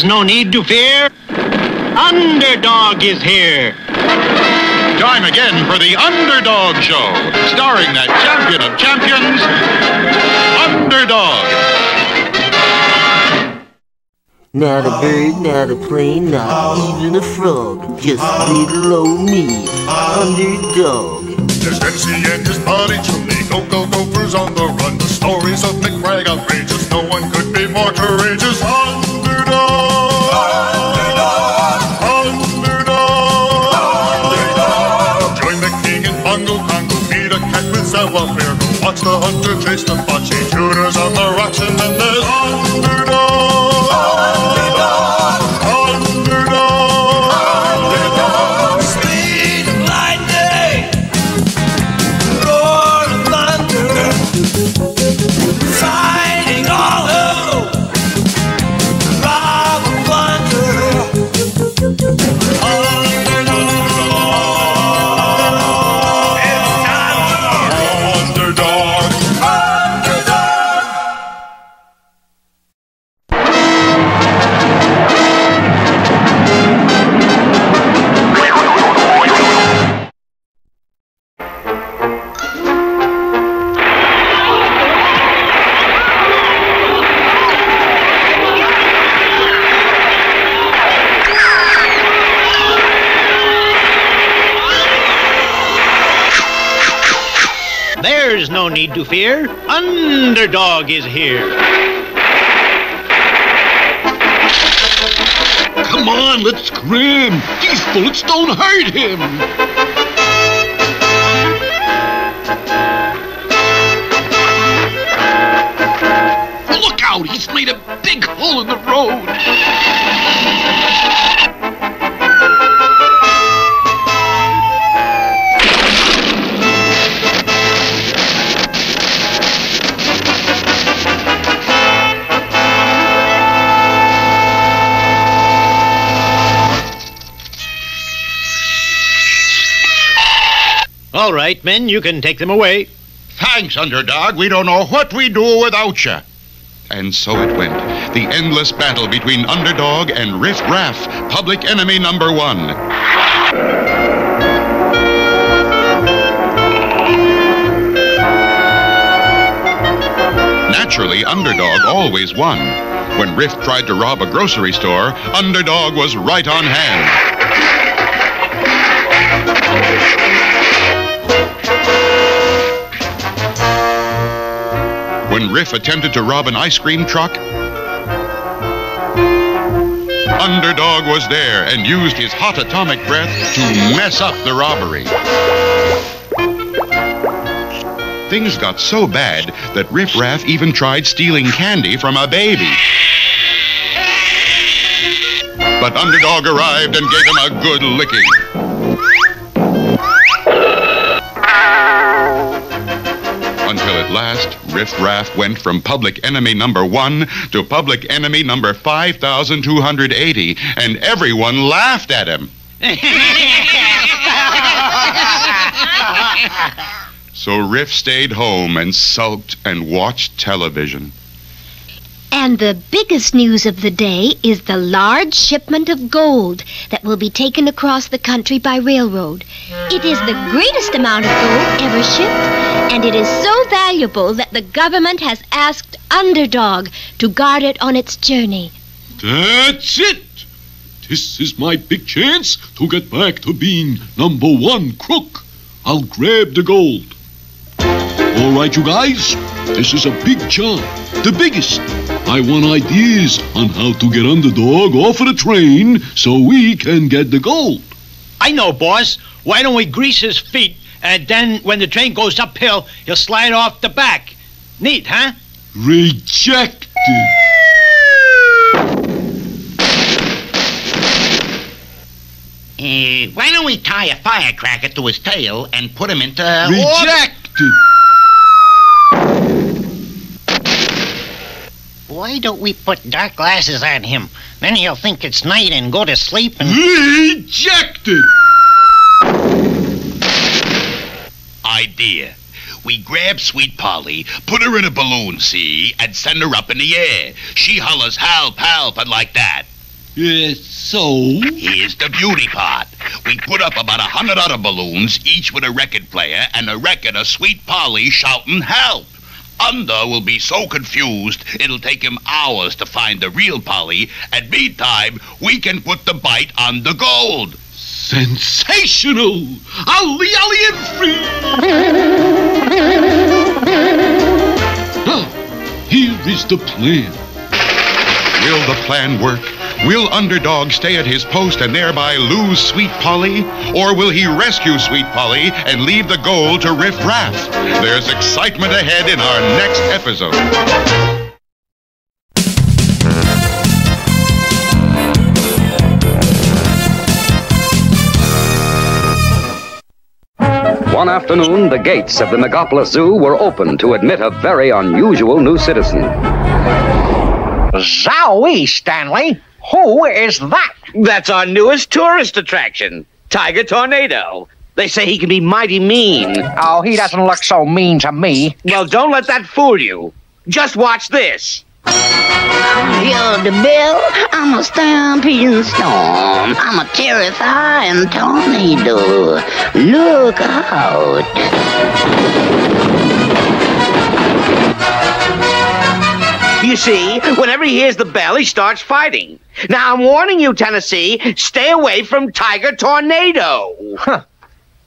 There's no need to fear. Underdog is here. Time again for the Underdog Show, starring that champion of champions, Underdog. Not a bird, not a plane, not even a frog. Just little old me, Underdog. There's MC and his buddy Julie, go-go-gophers on the run. The stories of McBragg outrageous, no one could be more courageous. Underdog! Underdog! Underdog! Underdog! Join the king in Bongo Congo, meet a cat with Savoir Faire. Go watch the hunter chase the fox, he shooters on the rocks, and then there's Underdog! Underdog! Underdog! Underdog! Speed of lightning, roar of thunder, fighting all who rob and plunder. It's time for Underdog! Underdog! There's no need to fear. Underdog is here. Come on, let's scram. These bullets don't hurt him. Look out, he's made a big hole in the road. All right, men, you can take them away. Thanks, Underdog. We don't know what we do without you. And so it went. The endless battle between Underdog and Riff Raff, public enemy number one. Naturally, Underdog always won. When Riff tried to rob a grocery store, Underdog was right on hand. When Riff attempted to rob an ice cream truck, Underdog was there and used his hot atomic breath to mess up the robbery. Things got so bad that Riff Raff even tried stealing candy from a baby. But Underdog arrived and gave him a good licking. Until at last, Riff Raff went from public enemy number one to public enemy number 5,280, and everyone laughed at him. So Riff stayed home and sulked and watched television. And the biggest news of the day is the large shipment of gold that will be taken across the country by railroad. It is the greatest amount of gold ever shipped, and it is so valuable that the government has asked Underdog to guard it on its journey. That's it. This is my big chance to get back to being number one crook. I'll grab the gold. All right, you guys, this is a big job, the biggest. I want ideas on how to get Underdog off of the train so we can get the gold. I know, boss. Why don't we grease his feet, and then when the train goes uphill, he'll slide off the back. Neat, huh? Rejected. Why don't we tie a firecracker to his tail and put him into... Rejected. Why don't we put dark glasses on him? Then he'll think it's night and go to sleep and... Rejected. Idea. We grab Sweet Polly, put her in a balloon, see, and send her up in the air. She hollers, help, help, and like that. So? Here's the beauty part. We put up about 100 other balloons, each with a record player, and a record of Sweet Polly shouting help. Under will be so confused, it'll take him hours to find the real Polly, and meantime, we can put the bite on the gold. Sensational! Ollie, ollie, and free! Now, here is the plan. Will the plan work? Will Underdog stay at his post and thereby lose Sweet Polly? Or will he rescue Sweet Polly and leave the gold to Riff Raff? There's excitement ahead in our next episode. One afternoon, the gates of the Megapolis Zoo were opened to admit a very unusual new citizen. Zowie, Stanley. Who is that? That's our newest tourist attraction, Tiger Tornado. They say he can be mighty mean. Oh, he doesn't look so mean to me. Well, don't let that fool you. Just watch this. You're the bell, I'm a stampeding storm. I'm a terrifying tornado. Look out. You see, whenever he hears the bell, he starts fighting. Now, I'm warning you, Tennessee, stay away from Tiger Tornado. Huh.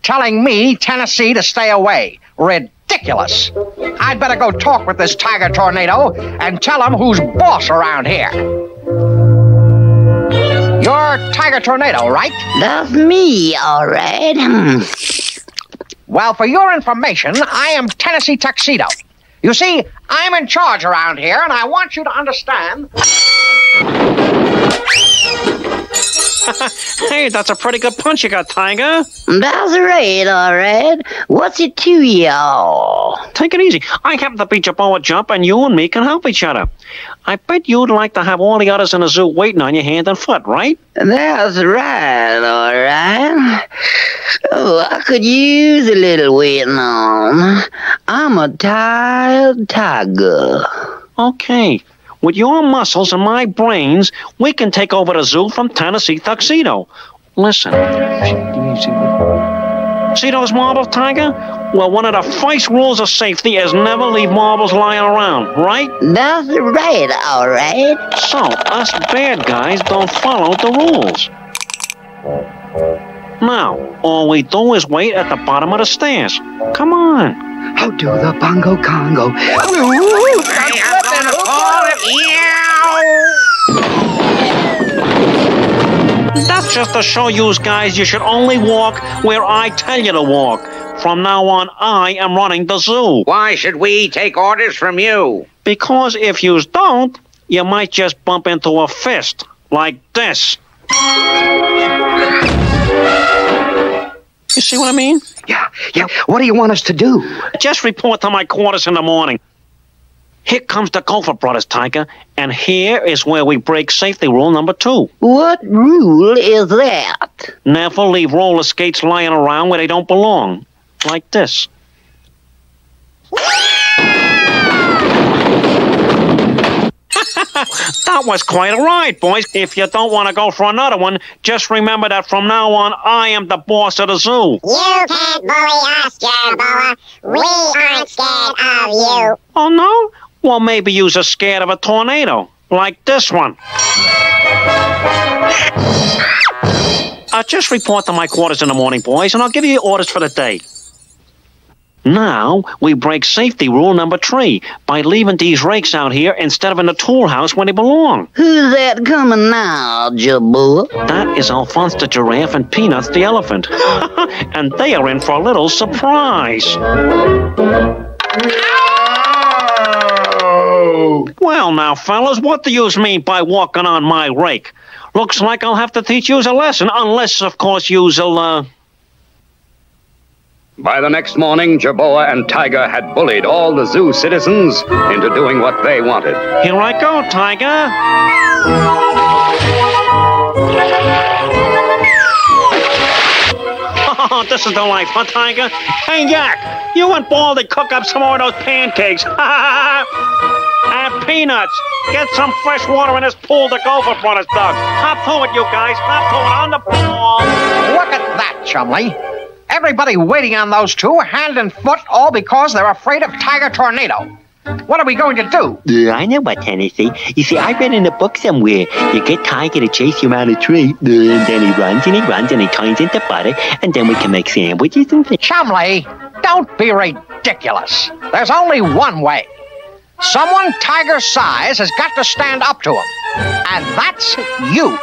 Telling me, Tennessee, to stay away. Ridiculous. I'd better go talk with this Tiger Tornado and tell him who's boss around here. You're Tiger Tornado, right? That's me, all right. Well, for your information, I am Tennessee Tuxedo. You see, I'm in charge around here, and I want you to understand... Hey, that's a pretty good punch you got, Tiger. That's right, all right. What's it to y'all? Take it easy. I happen to beat your bow at jump, and you and me can help each other. I bet you'd like to have all the others in the zoo waiting on your hand and foot, right? That's right, all right. Oh, I could use a little waiting on. I'm a tired tiger. Okay. With your muscles and my brains, we can take over the zoo from Tennessee Tuxedo. Listen. See those marbles, Tiger? Well, one of the first rules of safety is never leave marbles lying around, right? That's right, all right. So, us bad guys don't follow the rules. Now, all we do is wait at the bottom of the stairs. Come on. I'll do the bongo congo. That's just to show you guys you should only walk where I tell you to walk. From now on, I am running the zoo. Why should we take orders from you? Because if you don't, you might just bump into a fist like this. You see what I mean? Yeah. What do you want us to do? Just report to my quarters in the morning. Here comes the Gopher Brothers, Tiger, and here is where we break safety rule number 2. What rule is that? Never leave roller skates lying around where they don't belong. Like this. That was quite a ride, boys. If you don't want to go for another one, just remember that from now on, I am the boss of the zoo. You can't bully us, Jerboa. We aren't scared of you. Oh, no? Well, maybe you're scared of a tornado, like this one. Just report to my quarters in the morning, boys, and I'll give you your orders for the day. Now, we break safety rule number 3 by leaving these rakes out here instead of in the tool house where they belong. Who's that coming now, Jerboa? That is Alphonse the giraffe and Peanuts the elephant. And they are in for a little surprise. Well, now, fellas, what do you mean by walking on my rake? Looks like I'll have to teach you a lesson, unless, of course, you'll, By the next morning, Jerboa and Tiger had bullied all the zoo citizens into doing what they wanted. Here I go, Tiger. Oh, this is the life, huh, Tiger? Hey, Yak, you and Baldy cook up some more of those pancakes. got peanuts. Get some fresh water in this pool to go for us, Doug. Hop to it, you guys. Hop to it on the ball. Look at that, Chumley. Everybody waiting on those two, hand and foot, all because they're afraid of Tiger Tornado. What are we going to do? I know what, Tennessee. You see, I read in a book somewhere. You get Tiger to chase you around a tree, and then he runs and he runs and he turns into butter, and then we can make sandwiches and things. Chumley, don't be ridiculous. There's only one way. Someone Tiger's size has got to stand up to him. And that's you.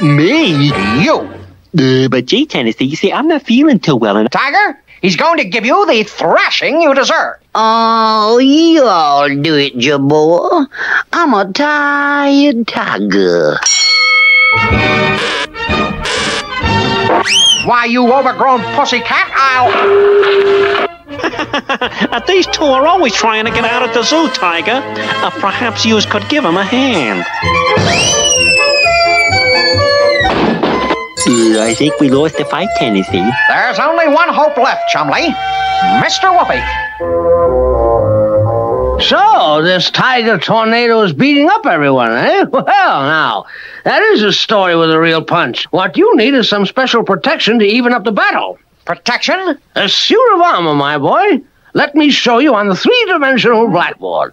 Me? You. But gee, Tennessee, you see, I'm not feeling too well. And Tiger, he's going to give you the thrashing you deserve. Oh, you all do it, Jabor. I'm a tired tiger. Why, you overgrown pussycat, These two are always trying to get out of the zoo, Tiger. Perhaps you could give them a hand. I think we lost the fight, Tennessee. There's only one hope left, Chumley. Mr. Whoopi. So, this Tiger Tornado is beating up everyone, eh? Well, now, that is a story with a real punch. What you need is some special protection to even up the battle. Protection? A suit of armor, my boy. Let me show you on the three-dimensional blackboard.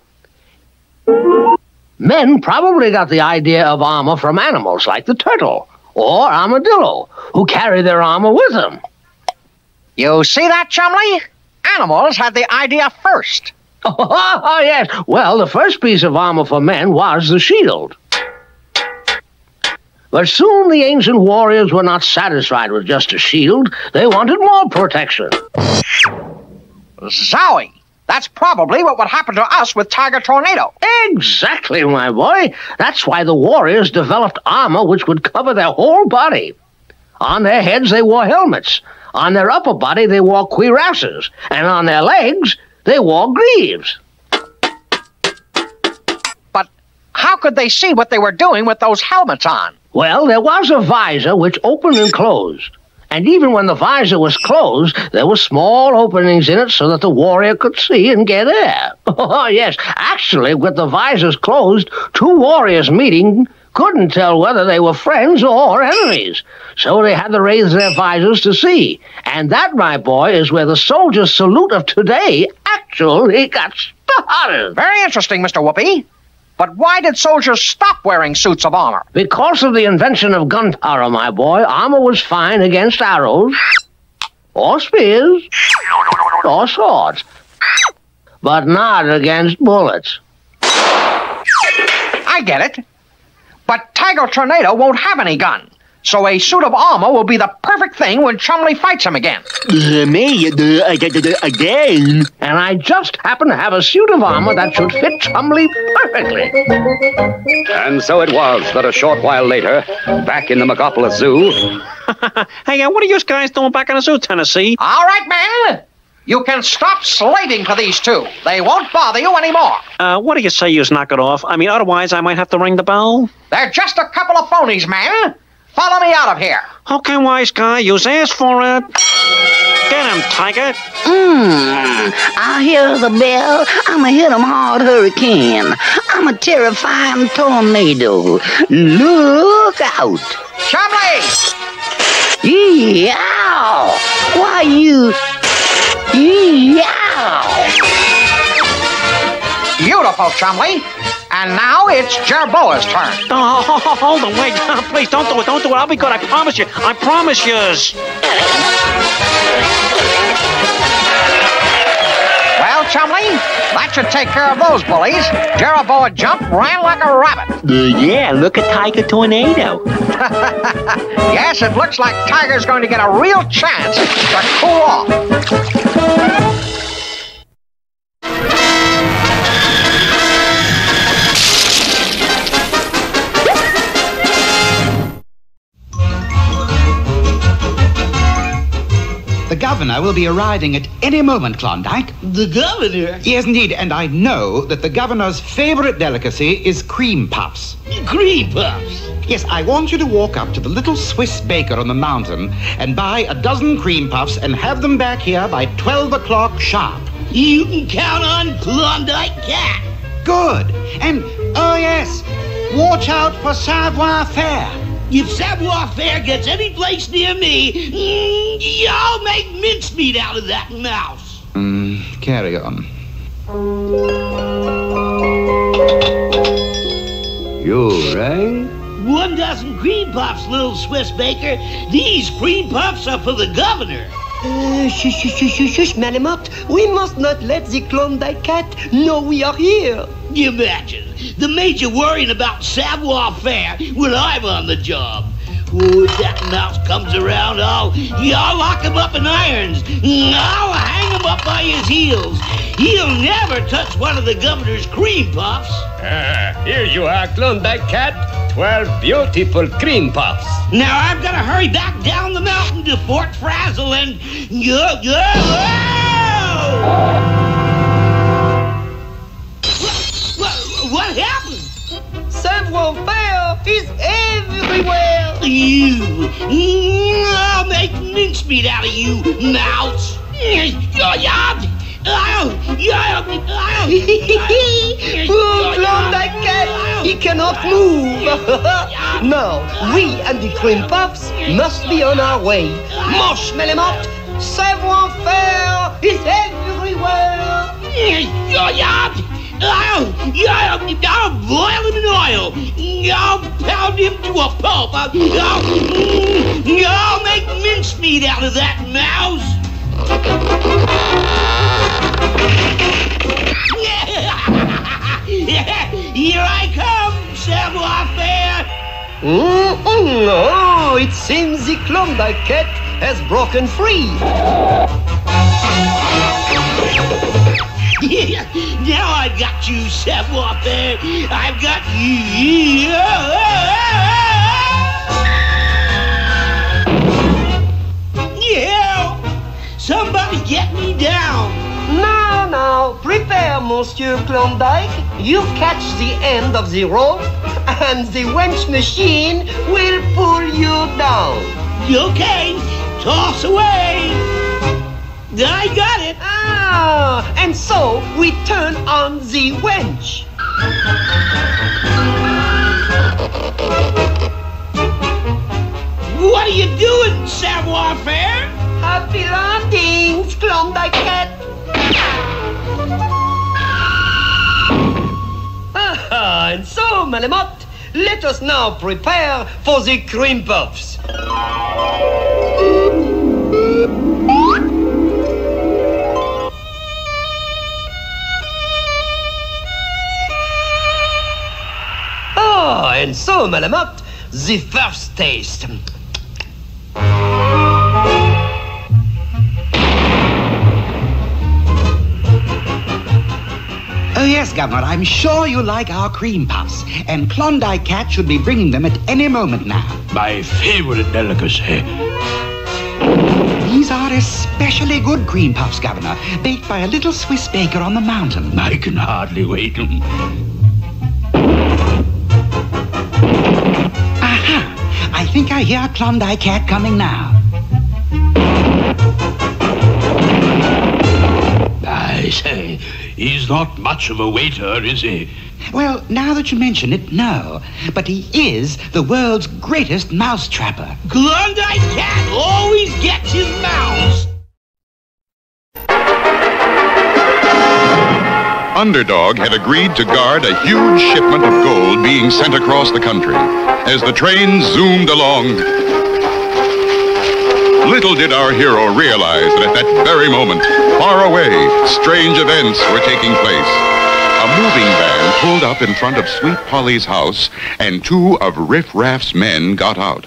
Men probably got the idea of armor from animals like the turtle or armadillo, who carry their armor with them. You see that, Chumley? Animals had the idea first. Oh, yes. Well, the first piece of armor for men was the shield. But soon the ancient warriors were not satisfied with just a shield. They wanted more protection. Zowie! That's probably what would happen to us with Tiger Tornado. Exactly, my boy. That's why the warriors developed armor which would cover their whole body. On their heads, they wore helmets. On their upper body, they wore cuirasses. And on their legs, they wore greaves. But how could they see what they were doing with those helmets on? Well, there was a visor which opened and closed. And even when the visor was closed, there were small openings in it so that the warrior could see and get air. Oh, yes. Actually, with the visors closed, two warriors meeting couldn't tell whether they were friends or enemies. So they had to raise their visors to see. And that, my boy, is where the soldier's salute of today actually got started. Very interesting, Mr. Whoopi. But why did soldiers stop wearing suits of armor? Because of the invention of gunpowder, my boy. Armor was fine against arrows, or spears, or swords, but not against bullets. I get it. But Tiger Tornado won't have any gun. So a suit of armor will be the perfect thing when Chumley fights him again. Again? And I just happen to have a suit of armor that should fit Chumley perfectly. And so it was that a short while later, back in the Megapolis Zoo... Hey, what are you guys doing back in the zoo, Tennessee? All right, men. You can stop slaving for these two. They won't bother you anymore. What do you say you knock it off? I mean, otherwise I might have to ring the bell. They're just a couple of phonies, man. Follow me out of here. Okay, wise guy, you asked for it. Get him, Tiger. I hear the bell. I'm a hit 'em hard hurricane. I'm a terrifying tornado. Look out. Chumley! Yow! Why you... Yow! Beautiful, Chumley. And now it's Jerboa's turn. Oh, hold on, wait. Please, don't do it. Don't do it. I'll be good. I promise you. I promise yous. Well, Chumley, that should take care of those bullies. Jerboa jumped, ran like a rabbit. Yeah, look at Tiger Tornado. Yes, it looks like Tiger's going to get a real chance to cool off. The governor will be arriving at any moment, Klondike. The governor? Yes, indeed, and I know that the governor's favorite delicacy is cream puffs. Cream puffs? Yes, I want you to walk up to the little Swiss baker on the mountain and buy a dozen cream puffs and have them back here by 12 o'clock sharp. You can count on Klondike Kat. Good. And, oh yes, watch out for Savoir Faire. If Savoir Faire gets any place near me, I'll make mincemeat out of that mouse. Carry on. You right? 1 dozen cream puffs, little Swiss baker. These cream puffs are for the governor. Shush, Malamute. We must not let the Klondike Kat know we are here. Imagine the major worrying about Savoir Faire when I'm on the job. Oh, if that mouse comes around, I'll lock him up in irons. I'll hang him up by his heels. He'll never touch one of the governor's cream puffs. Here you are, Klondike Kat. 12 beautiful cream puffs. Now I've got to hurry back down the mountain to Fort Frazzle and What happened? Savoir Faire is everywhere. I'll make mincemeat out of you, mouse. Poor Klondike Kat, he cannot move. Now, we and the cream puffs must be on our way. Mosh, Malamute, Savoir Faire is everywhere. I'll boil him in oil. I'll pound him to a pulp. I'll make mincemeat out of that mouse. Here I come, Savoir Faire. Oh, it seems the Klondike Kat has broken free. Now I've got you, Savoir Faire. I've got you. Yeah. Somebody get me down. Now, prepare, Monsieur Klondike. You catch the end of the rope, and the wench machine will pull you down. Okay, toss away. I got it. And so we turn on the wench. What are you doing, Savoir Faire? Happy landings, Klondike Kat. And so, Malamute, let us now prepare for the cream puffs. And so, Malamute, the first taste. Oh, yes, Governor, I'm sure you like our cream puffs, and Klondike Kat should be bringing them at any moment now. My favorite delicacy. These are especially good cream puffs, Governor, baked by a little Swiss baker on the mountain. I can hardly wait. Aha! I think I hear Klondike Kat coming now. I say, he's not much of a waiter, is he? Well, now that you mention it, no. But he is the world's greatest mouse trapper. Klondike Kat always gets his mouse. Underdog had agreed to guard a huge shipment of gold being sent across the country. As the train zoomed along, little did our hero realize that at that very moment, far away, strange events were taking place. A moving van pulled up in front of Sweet Polly's house, and 2 of Riff Raff's men got out.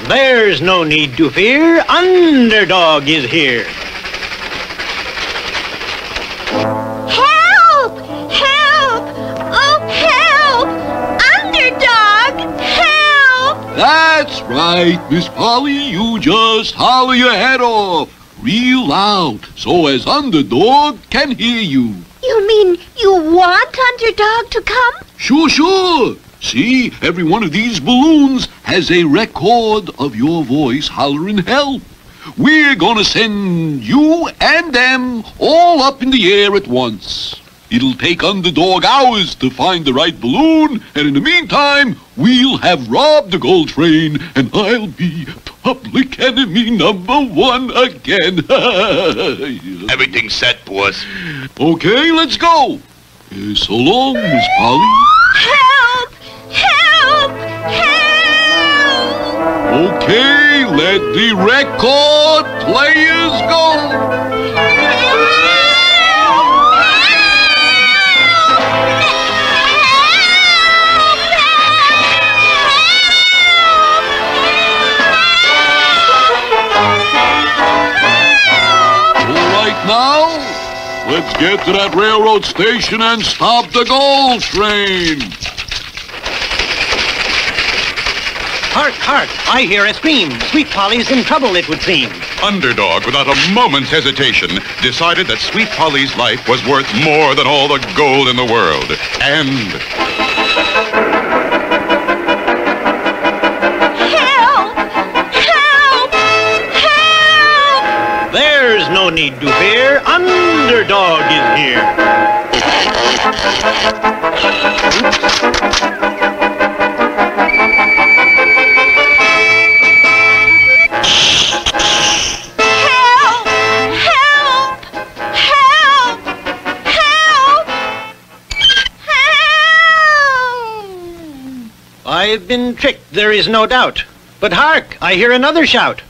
There's no need to fear. Underdog is here. Help! Help! Oh, help! Underdog! Help! That's right, Miss Polly. You just holler your head off real loud so as Underdog can hear you. You mean you want Underdog to come? Sure. See, every one of these balloons has a record of your voice hollering help. We're gonna send you and them all up in the air at once. It'll take Underdog hours to find the right balloon, and in the meantime, we'll have robbed the gold train, and I'll be public enemy #1 again. Everything's set, boss. Okay, let's go. So long, Miss Polly. Help! Help! Help! Okay, let the record players go. Now, let's get to that railroad station and stop the gold train. Hark, hark, I hear a scream. Sweet Polly's in trouble, it would seem. Underdog, without a moment's hesitation, decided that Sweet Polly's life was worth more than all the gold in the world. And... There's no need to fear. Underdog is here. Help! Help! Help! Help! Help! I've been tricked, there is no doubt. But hark, I hear another shout.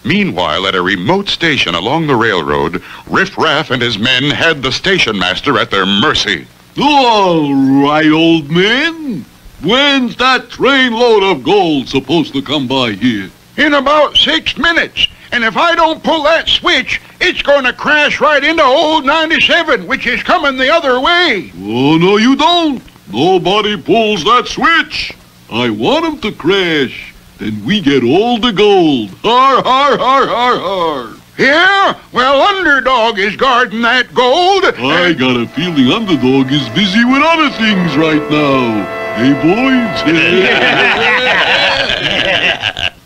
Meanwhile, at a remote station along the railroad, Riff Raff and his men had the station master at their mercy. All right, old man. When's that trainload of gold supposed to come by here? In about 6 minutes. And if I don't pull that switch, it's going to crash right into old 97, which is coming the other way. Oh, no, you don't. Nobody pulls that switch. I want him to crash. Then we get all the gold. Har, har, har, har, har. Yeah? Well, Underdog is guarding that gold. I got a feeling Underdog is busy with other things right now. Hey, boys?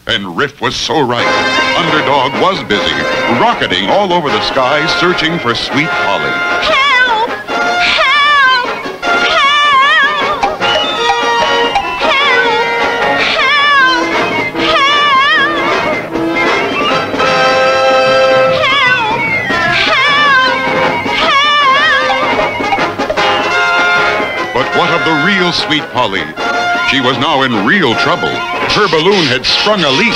And Riff was so right. Underdog was busy, rocketing all over the sky, searching for Sweet Polly. Help! Help! Help! But what of the real Sweet Polly? She was now in real trouble. Her balloon had sprung a leak.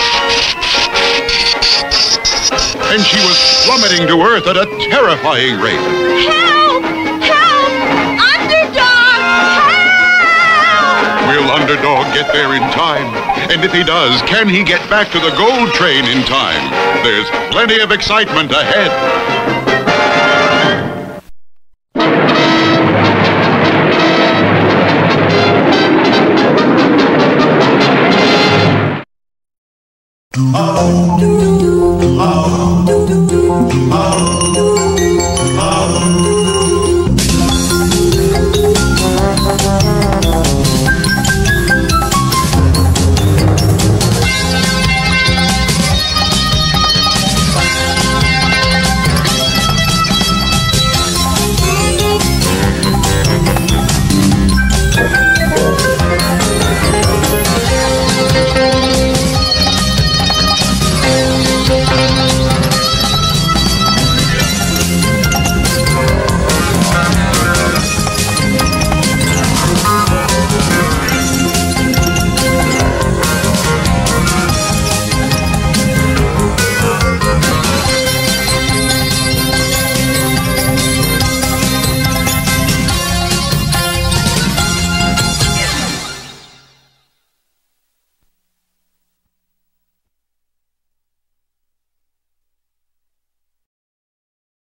And she was plummeting to earth at a terrifying rate. Help! Help! Underdog! Help! Will Underdog get there in time? And if he does, can he get back to the gold train in time? There's plenty of excitement ahead. Oh,